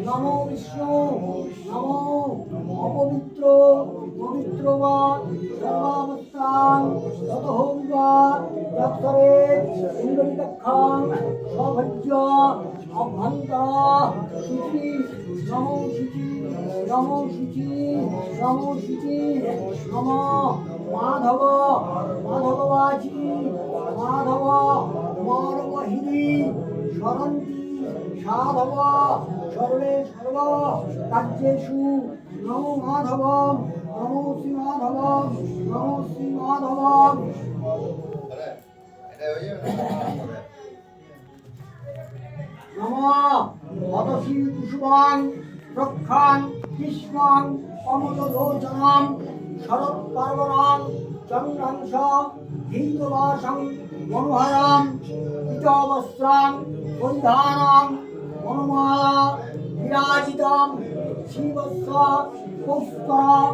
নমো বিষ্ণু নমো অপবিত্র পবিত্র বা সর্বাবস্থান ততহং বা যত্তরে ইন্দ্রিয়ক্ষাং সভজ্য অভ্যন্তর শুচি নমো শুচি নমো শুচি নমো শুচি নম মাধব মাধববাচী মাধব মানবহিনী স্মরন্তি সাধব সর্বে সর্ব কার্যেষু নমো মাধবম নমো শ্রী মাধবম নমো শ্রী মাধবম নমঃ অতসী কুসুমাং প্রক্ষাং কৃষ্ণাং অমৃতলোচনাং শরৎ পার্বণাং চন্দ্রাংশ ধীতবাসং মনোহরাং পীতবস্ত্রাং পরিধানাং মনোমালা বিরাজিতাং শিবস্য পুষ্কর